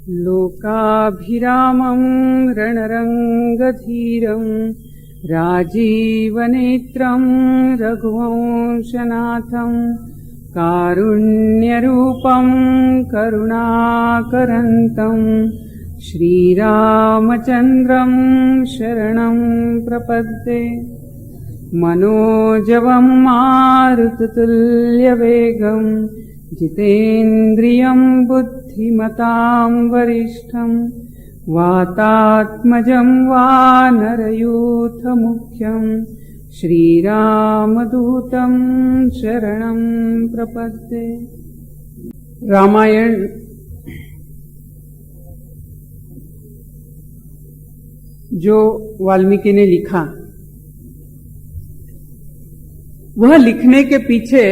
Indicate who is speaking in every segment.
Speaker 1: लोकाभिरामं रणरङ्गधीरं राजीवनेत्रं रघुवंशनाथं कारुण्यरूपं करुणाकरन्तं श्रीरामचन्द्रं शरणं प्रपद्ये। मनोजवं मारुततुल्यवेगं जितेन्द्रियं बुद्धिमतां वरिष्ठं वातात्मजं वानरयूथमुख्यं श्रीरामदूतं शरणं प्रपद्ये। रामायण जो वाल्मीकि ने लिखा, वह लिखने के पीछे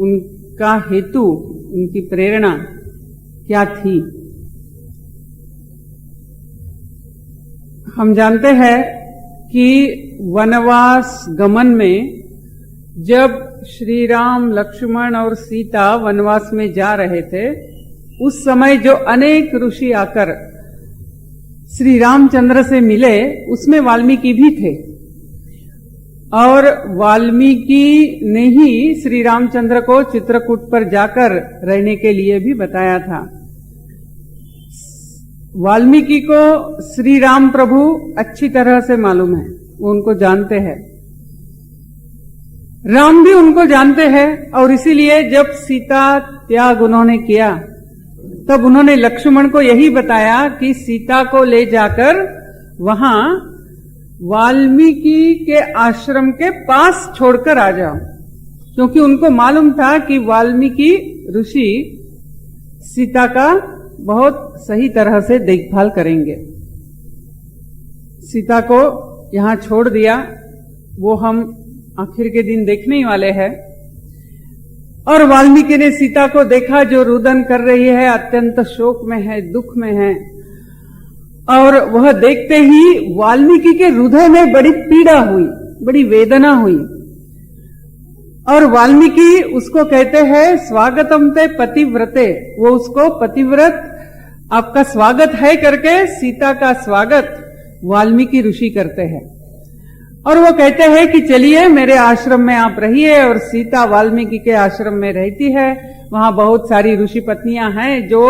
Speaker 1: उनका हेतु, उनकी प्रेरणा क्या थी? हम जानते हैं कि वनवास गमन में जब श्री राम, लक्ष्मण और सीता वनवास में जा रहे थे, उस समय जो अनेक ऋषि आकर श्री रामचंद्र से मिले, उसमें वाल्मीकि भी थे। और वाल्मीकि ने ही श्री रामचंद्र को चित्रकूट पर जाकर रहने के लिए भी बताया था। वाल्मीकि को श्री राम प्रभु अच्छी तरह से मालूम है, वो उनको जानते हैं, राम भी उनको जानते हैं। और इसीलिए जब सीता त्याग उन्होंने किया, तब उन्होंने लक्ष्मण को यही बताया कि सीता को ले जाकर वहां वाल्मीकि के आश्रम के पास छोड़कर आ जाओ, क्योंकि उनको मालूम था कि वाल्मीकि ऋषि सीता का बहुत सही तरह से देखभाल करेंगे। सीता को यहां छोड़ दिया, वो हम आखिर के दिन देखने ही वाले हैं। और वाल्मीकि ने सीता को देखा जो रुदन कर रही है, अत्यंत शोक में है, दुख में है। और वह देखते ही वाल्मीकि के हृदय में बड़ी पीड़ा हुई, बड़ी वेदना हुई। और वाल्मीकि उसको कहते हैं स्वागतम ते पतिव्रते, वो उसको पतिव्रत आपका स्वागत है करके सीता का स्वागत वाल्मीकि ऋषि करते हैं। और वो कहते हैं कि चलिए मेरे आश्रम में आप रहिए। और सीता वाल्मीकि के आश्रम में रहती है। वहां बहुत सारी ऋषि पत्नियां हैं जो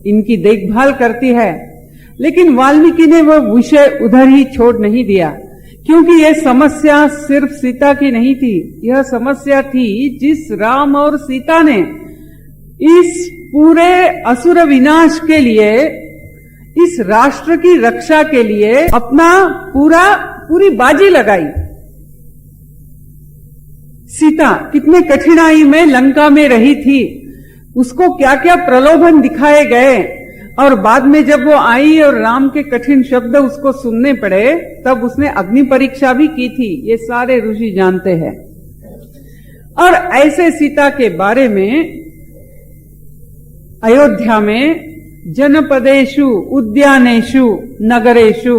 Speaker 1: इनकी देखभाल करती है। लेकिन वाल्मीकि ने वो विषय उधर ही छोड़ नहीं दिया, क्योंकि ये समस्या सिर्फ सीता की नहीं थी। यह समस्या थी जिस राम और सीता ने इस पूरे असुर विनाश के लिए, इस राष्ट्र की रक्षा के लिए अपना पूरी बाजी लगाई। सीता कितने कठिनाई में लंका में रही थी, उसको क्या क्या प्रलोभन दिखाए गए। और बाद में जब वो आई और राम के कठिन शब्द उसको सुनने पड़े, तब उसने अग्नि परीक्षा भी की थी। ये सारे ऋषि जानते हैं। और ऐसे सीता के बारे में अयोध्या में जनपदेषु, उद्यानेषु, नगरेषु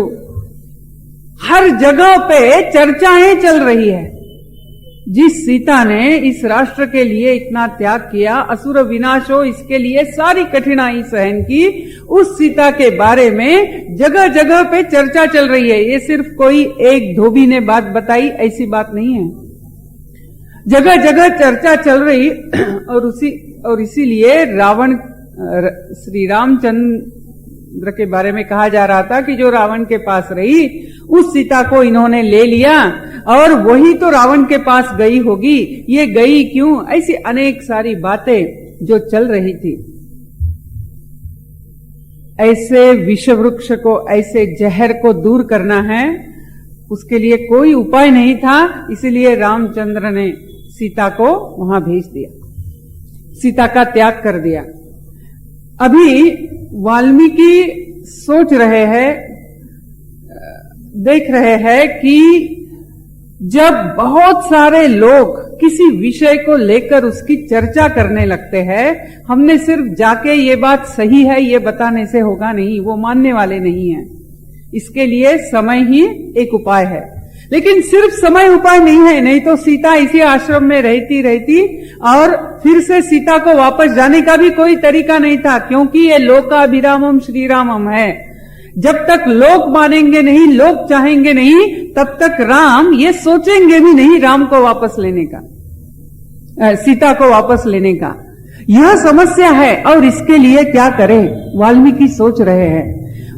Speaker 1: हर जगह पे चर्चाएं चल रही है। जिस सीता ने इस राष्ट्र के लिए इतना त्याग किया, असुर विनाश हो इसके लिए सारी कठिनाई सहन की, उस सीता के बारे में जगह जगह पे चर्चा चल रही है। ये सिर्फ कोई एक धोबी ने बात बताई ऐसी बात नहीं है, जगह जगह चर्चा चल रही। और इसीलिए रावण, श्री रामचंद्र के बारे में कहा जा रहा था कि जो रावण के पास रही, उस सीता को इन्होंने ले लिया और वही तो रावण के पास गई होगी। ये गई क्यों? ऐसी अनेक सारी बातें जो चल रही थी। ऐसे विषवृक्ष को, ऐसे जहर को दूर करना है, उसके लिए कोई उपाय नहीं था। इसलिए रामचंद्र ने सीता को वहां भेज दिया, सीता का त्याग कर दिया। अभी वाल्मीकि सोच रहे हैं, देख रहे हैं कि जब बहुत सारे लोग किसी विषय को लेकर उसकी चर्चा करने लगते हैं, हमने सिर्फ जाके ये बात सही है ये बताने से होगा नहीं, वो मानने वाले नहीं है। इसके लिए समय ही एक उपाय है। लेकिन सिर्फ समय उपाय नहीं है, नहीं तो सीता इसी आश्रम में रहती और फिर से सीता को वापस जाने का भी कोई तरीका नहीं था, क्योंकि ये लोकाभिरामम श्री रामम है। जब तक लोग मानेंगे नहीं, लोग चाहेंगे नहीं, तब तक राम ये सोचेंगे भी नहीं राम को वापस लेने का, सीता को वापस लेने का। यह समस्या है और इसके लिए क्या करें, वाल्मीकि सोच रहे हैं।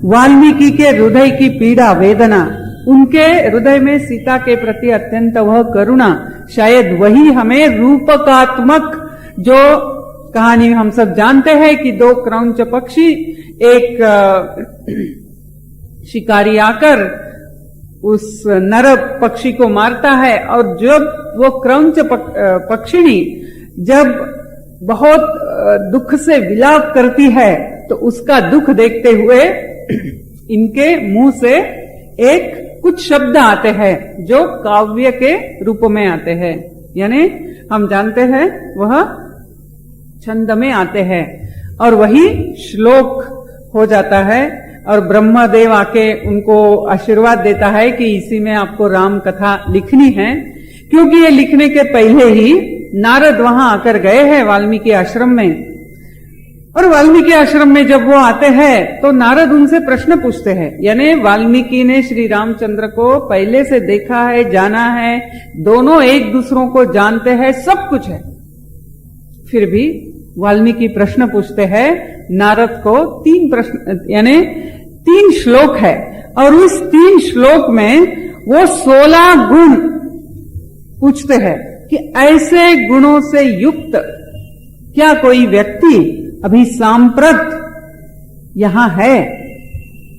Speaker 1: वाल्मीकि के हृदय की पीड़ा, वेदना, उनके हृदय में सीता के प्रति अत्यंत वह करुणा, शायद वही हमें रूपकात्मक, जो कहानी हम सब जानते हैं कि दो क्रौंच पक्षी, एक शिकारी आकर उस नर पक्षी को मारता है, और जब वो क्रौंच पक्षिणी जब बहुत दुख से विलाप करती है, तो उसका दुख देखते हुए इनके मुंह से एक कुछ शब्द आते हैं जो काव्य के रूप में आते हैं, यानी हम जानते हैं वह छंद में आते हैं, और वही श्लोक हो जाता है। और ब्रह्मदेव आके उनको आशीर्वाद देता है कि इसी में आपको राम कथा लिखनी है, क्योंकि ये लिखने के पहले ही नारद वहां आकर गए हैं वाल्मीकि आश्रम में। और वाल्मीकि आश्रम में जब वो आते हैं तो नारद उनसे प्रश्न पूछते हैं, यानी वाल्मीकि ने श्री रामचंद्र को पहले से देखा है, जाना है, दोनों एक दूसरों को जानते हैं, सब कुछ है, फिर भी वाल्मीकि प्रश्न पूछते हैं नारद को। 3 प्रश्न, यानी 3 श्लोक है, और उस 3 श्लोक में वो 16 गुण पूछते हैं कि ऐसे गुणों से युक्त क्या कोई व्यक्ति अभी सांप्रत यहां है,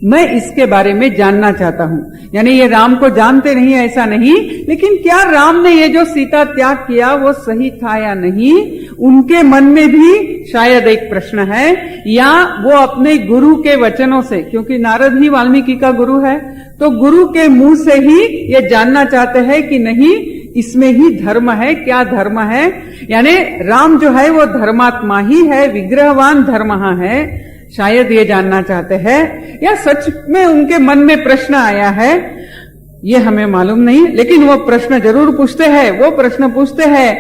Speaker 1: मैं इसके बारे में जानना चाहता हूं। यानी ये राम को जानते नहीं, ऐसा नहीं, लेकिन क्या राम ने ये जो सीता त्याग किया वो सही था या नहीं, उनके मन में भी शायद एक प्रश्न है, या वो अपने गुरु के वचनों से, क्योंकि नारद ही वाल्मीकि का गुरु है, तो गुरु के मुंह से ही ये जानना चाहते हैं कि नहीं इसमें ही धर्म है, क्या धर्म है, यानी राम जो है वो धर्मात्मा ही है, विग्रहवान धर्म है, शायद ये जानना चाहते हैं, या सच में उनके मन में प्रश्न आया है, ये हमें मालूम नहीं, लेकिन वो प्रश्न जरूर पूछते हैं। वो प्रश्न पूछते हैं,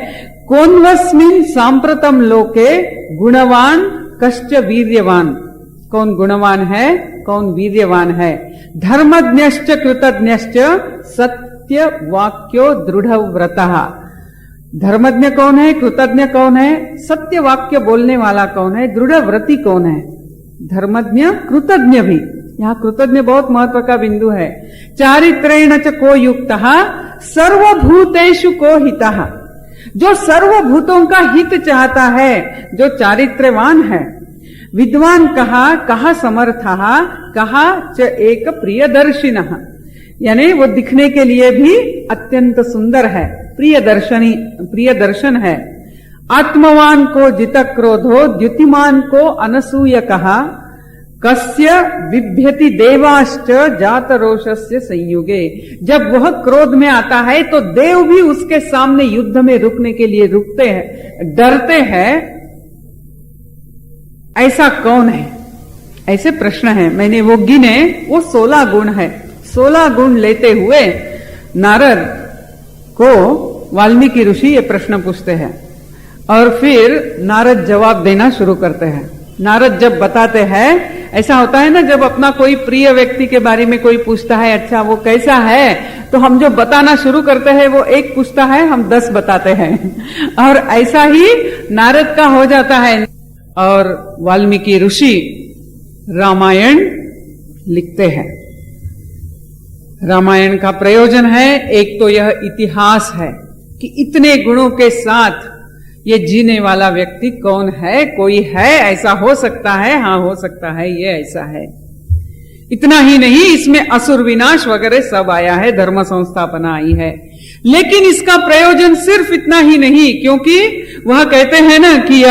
Speaker 1: कौन्वस्मिन् सांप्रतम लोके गुणवान कश्च वीर्यवान, कौन गुणवान है, कौन वीर्यवान है, धर्मज्ञश्च कृतज्ञश्च सत्य वाक्यो दृढ़ व्रतः। धर्मज्ञ कौन है, कृतज्ञ कौन है, सत्य वाक्य बोलने वाला कौन है, दृढ़ व्रती कौन है। धर्मज्ञ कृतज्ञ भी, यहाँ कृतज्ञ बहुत महत्व का बिंदु है। चारित्रेण च को युक्तः सर्वभूतेषु को हितः, जो सर्वभूतों का हित चाहता है, जो चारित्र्यवान है। विद्वान कहा समर्थः, कहा च एक प्रियदर्शिनः, यानी वो दिखने के लिए भी अत्यंत सुंदर है, प्रिय दर्शन है। आत्मवान को जित क्रोधो द्युतिमान को अनसूय कहा, कस्य बिभ्यति देवाश्च जात रोषस्य संयुगे। जब वह क्रोध में आता है तो देव भी उसके सामने युद्ध में रुकने के लिए रुकते हैं, डरते हैं। ऐसा कौन है, ऐसे प्रश्न है, मैंने वो गिने, वो 16 गुण है। 16 गुण लेते हुए नारद को वाल्मीकि ऋषि ये प्रश्न पूछते हैं, और फिर नारद जवाब देना शुरू करते हैं। नारद जब बताते हैं, ऐसा होता है ना, जब अपना कोई प्रिय व्यक्ति के बारे में कोई पूछता है, अच्छा वो कैसा है, तो हम जो बताना शुरू करते हैं वो एक पूछता है, हम 10 बताते हैं, और ऐसा ही नारद का हो जाता है। और वाल्मीकि ऋषि रामायण लिखते हैं। रामायण का प्रयोजन है, एक तो यह इतिहास है कि इतने गुणों के साथ ये जीने वाला व्यक्ति कौन है, कोई है, ऐसा हो सकता है, हाँ हो सकता है, ये ऐसा है। इतना ही नहीं, इसमें असुर विनाश वगैरह सब आया है, धर्म संस्थापना आई है। लेकिन इसका प्रयोजन सिर्फ इतना ही नहीं, क्योंकि वह कहते हैं ना कि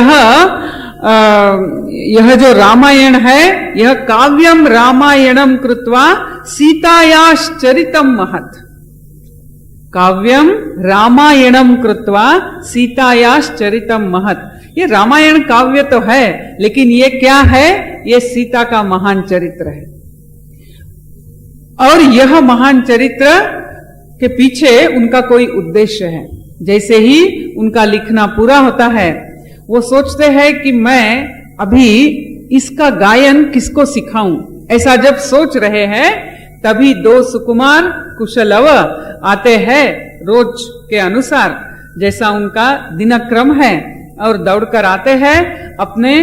Speaker 1: यह जो रामायण है, यह काव्यम रामायणम कृत्वा सीतायाश्चरितम महत्। काव्यम रामायणम कृत्वा सीतायाश्चरितम महत्। ये रामायण काव्य तो है, लेकिन ये क्या है, ये सीता का महान चरित्र है। और यह महान चरित्र के पीछे उनका कोई उद्देश्य है। जैसे ही उनका लिखना पूरा होता है, वो सोचते हैं कि मैं अभी इसका गायन किसको सिखाऊं। ऐसा जब सोच रहे हैं तभी 2 सुकुमार कुशलव आते हैं रोज के अनुसार, जैसा उनका दिनक्रम है, और दौड़कर आते हैं, अपने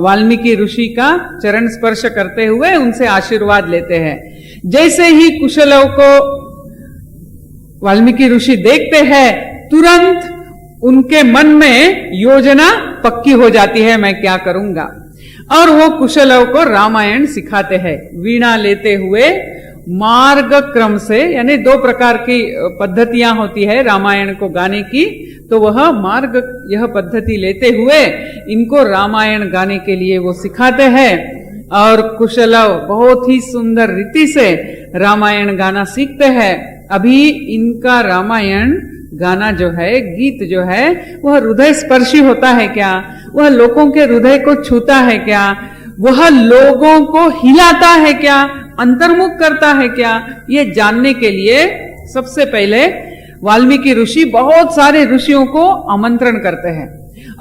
Speaker 1: वाल्मीकि ऋषि का चरण स्पर्श करते हुए उनसे आशीर्वाद लेते हैं। जैसे ही कुशलव को वाल्मीकि ऋषि देखते हैं, तुरंत उनके मन में योजना पक्की हो जाती है, मैं क्या करूंगा। और वो कुशलव को रामायण सिखाते हैं, वीणा लेते हुए मार्ग क्रम से, यानी 2 प्रकार की पद्धतियां होती है रामायण को गाने की, तो वह मार्ग, यह पद्धति लेते हुए इनको रामायण गाने के लिए वो सिखाते हैं। और कुशलव बहुत ही सुंदर रीति से रामायण गाना सीखते हैं। अभी इनका रामायण गाना जो है, गीत जो है, वह हृदय स्पर्शी होता है क्या, वह लोगों के हृदय को छूता है क्या, वह लोगों को हिलाता है क्या, अंतर्मुख करता है क्या, ये जानने के लिए सबसे पहले वाल्मीकि ऋषि बहुत सारे ऋषियों को आमंत्रण करते हैं,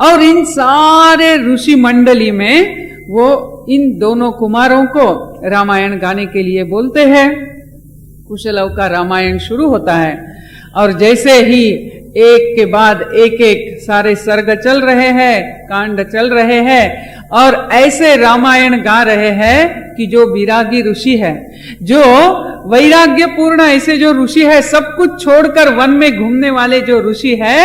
Speaker 1: और इन सारे ऋषि मंडली में वो इन दोनों कुमारों को रामायण गाने के लिए बोलते हैं। कुशलव का रामायण शुरू होता है, और जैसे ही एक के बाद एक सारे सर्ग चल रहे हैं, कांड चल रहे हैं, और ऐसे रामायण गा रहे हैं कि जो विरागी ऋषि है, जो वैराग्य पूर्ण ऐसे जो ऋषि है, सब कुछ छोड़कर वन में घूमने वाले जो ऋषि है,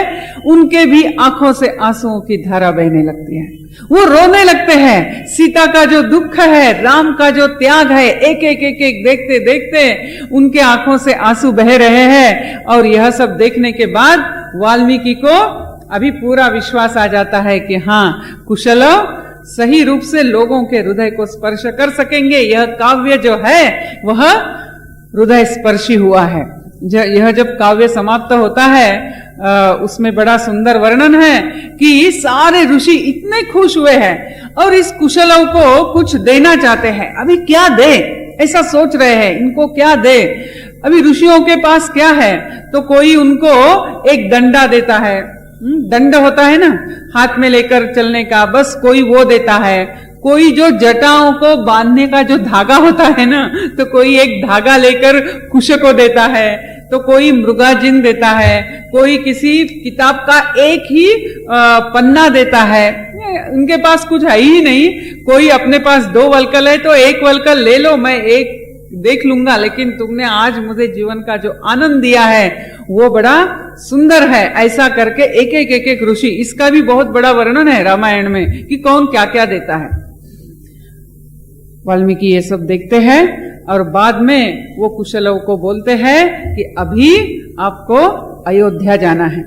Speaker 1: उनके भी आंखों से आंसुओं की धारा बहने लगती है। वो रोने लगते हैं। सीता का जो दुख है, राम का जो त्याग है, एक एक देखते देखते उनके आंखों से आंसू बह रहे हैं। और यह सब देखने के बाद वाल्मीकि को अभी पूरा विश्वास आ जाता है कि हाँ, कुशलव सही रूप से लोगों के हृदय को स्पर्श कर सकेंगे। यह काव्य जो है वह हृदय स्पर्शी हुआ है। यह जब काव्य समाप्त होता है, उसमें बड़ा सुंदर वर्णन है कि सारे ऋषि इतने खुश हुए हैं और इस कुशलव को कुछ देना चाहते हैं। अभी क्या दे, ऐसा सोच रहे हैं, इनको क्या दे। अभी ऋषियों के पास क्या है, तो कोई उनको एक डंडा देता है, दंड होता है ना हाथ में लेकर चलने का, बस कोई वो देता है। कोई जो जटाओं को बांधने का जो धागा होता है ना, तो कोई एक धागा लेकर कुश को देता है, तो कोई मृगाजिन देता है, कोई किसी किताब का एक ही पन्ना देता है। उनके पास कुछ है ही नहीं। कोई अपने पास 2 वल्कल है तो 1 वल्कल ले लो, मैं एक देख लूंगा, लेकिन तुमने आज मुझे जीवन का जो आनंद दिया है वो बड़ा सुंदर है। ऐसा करके एक ऋषि, इसका भी बहुत बड़ा वर्णन है रामायण में कि कौन क्या क्या देता है। वाल्मीकि ये सब देखते हैं और बाद में वो कुशलव को बोलते हैं कि अभी आपको अयोध्या जाना है।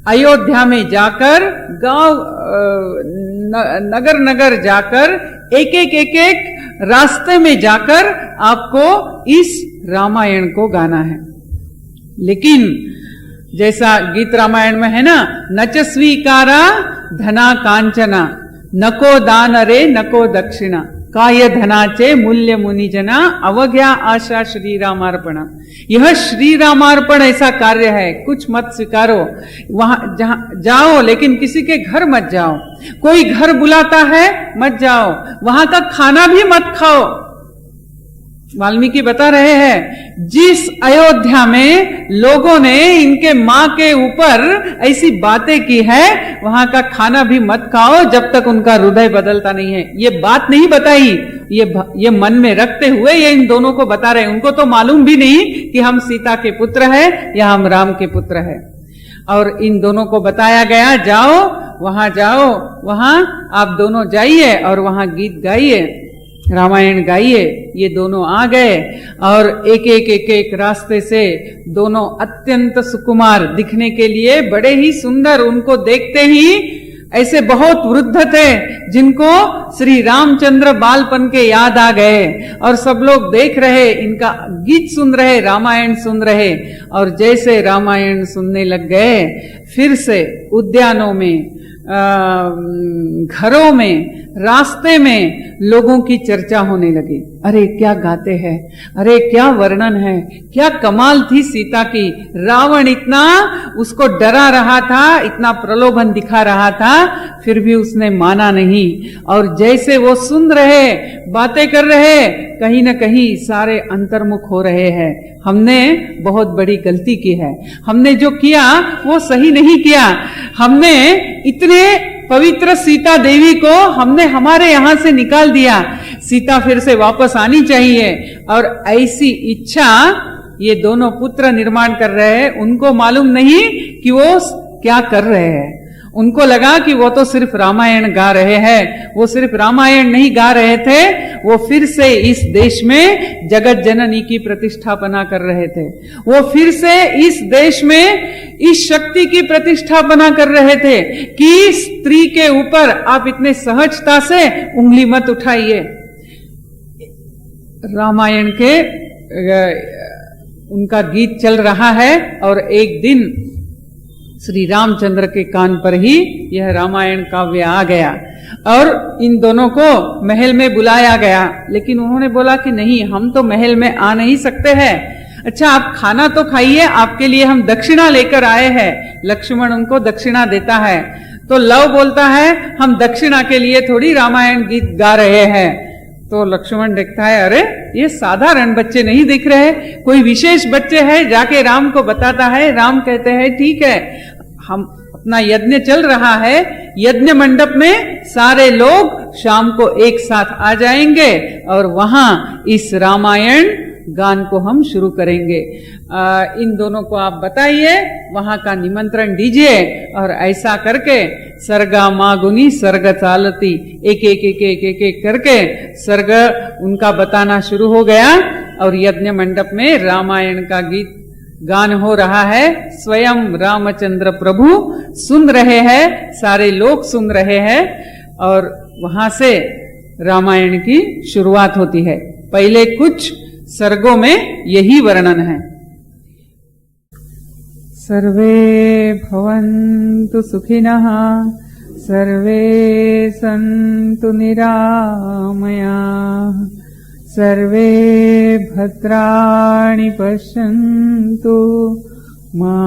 Speaker 1: अयोध्या में जाकर गांव नगर नगर जाकर एक रास्ते में जाकर आपको इस रामायण को गाना है। लेकिन जैसा गीत रामायण में है ना, नच स्वीकारा धना कांचना, नको दान रे नको दक्षिणा, काय धनाचे मूल्य मुनिजना, अवज्ञा आशा श्री रामार्पण। यह श्री रामार्पण ऐसा कार्य है, कुछ मत स्वीकारो, वहां जहां जाओ लेकिन किसी के घर मत जाओ, कोई घर बुलाता है मत जाओ, वहां का खाना भी मत खाओ। वाल्मीकि बता रहे हैं, जिस अयोध्या में लोगों ने इनके मां के ऊपर ऐसी बातें की है, वहां का खाना भी मत खाओ जब तक उनका हृदय बदलता नहीं है। ये बात नहीं बताई, ये मन में रखते हुए ये इन दोनों को बता रहे हैं। उनको तो मालूम भी नहीं कि हम सीता के पुत्र हैं या हम राम के पुत्र हैं। और इन दोनों को बताया गया, जाओ वहां आप दोनों जाइए और वहां गीत गाइए, रामायण गाइए। ये दोनों आ गए और एक रास्ते से दोनों अत्यंत सुकुमार दिखने के लिए बड़े ही सुंदर, उनको देखते ही ऐसे बहुत वृद्ध थे जिनको श्री रामचंद्र बालपन के याद आ गए। और सब लोग देख रहे, इनका गीत सुन रहे, रामायण सुन रहे। और जैसे रामायण सुनने लग गए, फिर से उद्यानों में, घरों में, रास्ते में लोगों की चर्चा होने लगी। अरे क्या गाते हैं, अरे क्या वर्णन है, क्या कमाल थी सीता की। रावण इतना उसको डरा रहा था, इतना प्रलोभन दिखा रहा था, फिर भी उसने माना नहीं। और जैसे वो सुन रहे, बातें कर रहे, कहीं ना कहीं सारे अंतर्मुख हो रहे हैं। हमने बहुत बड़ी गलती की है, हमने जो किया वो सही नहीं किया। हमने इतने पवित्र सीता देवी को हमने हमारे यहां से निकाल दिया। सीता फिर से वापस आनी चाहिए। और ऐसी इच्छा ये दोनों पुत्र निर्माण कर रहे हैं। उनको मालूम नहीं कि वो क्या कर रहे हैं। उनको लगा कि वो तो सिर्फ रामायण गा रहे हैं। वो सिर्फ रामायण नहीं गा रहे थे, वो फिर से इस देश में जगत जननी की प्रतिष्ठापना कर रहे थे। वो फिर से इस देश में इस शक्ति की प्रतिष्ठापना कर रहे थे कि स्त्री के ऊपर आप इतने सहजता से उंगली मत उठाइए। रामायण के उनका गीत चल रहा है और एक दिन श्री रामचंद्र के कान पर ही यह रामायण काव्य आ गया और इन दोनों को महल में बुलाया गया। लेकिन उन्होंने बोला कि नहीं, हम तो महल में आ नहीं सकते हैं। अच्छा, आप खाना तो खाइए, आपके लिए हम दक्षिणा लेकर आए हैं। लक्ष्मण उनको दक्षिणा देता है तो लव बोलता है, हम दक्षिणा के लिए थोड़ी रामायण गीत गा रहे हैं। तो लक्ष्मण देखता है, अरे ये साधारण बच्चे नहीं दिख रहे, कोई विशेष बच्चे हैं। जाके राम को बताता है। राम कहते हैं, ठीक है, हम अपना यज्ञ चल रहा है, यज्ञ मंडप में सारे लोग शाम को एक साथ आ जाएंगे और वहां इस रामायण गान को हम शुरू करेंगे। इन दोनों को आप बताइए, वहां का निमंत्रण दीजिए। और ऐसा करके सर्गा मागुनी सर्ग चालती, एक एक एक एक एक एक करके सर्ग उनका बताना शुरू हो गया और यज्ञ मंडप में रामायण का गीत गान हो रहा है। स्वयं रामचंद्र प्रभु सुन रहे हैं, सारे लोग सुन रहे हैं और वहां से रामायण की शुरुआत होती है। पहले कुछ सर्गों में यही वर्णन है। सर्वे भवन्तु सुखिनः, सर्वे सन्तु निरामयाः, सर्वे भद्राणि पश्यन्तु, मा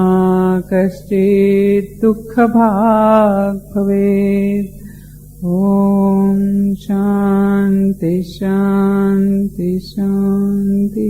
Speaker 1: कश्चित् दुःखभाग् भवेत्। ओम शांति शांति शांति।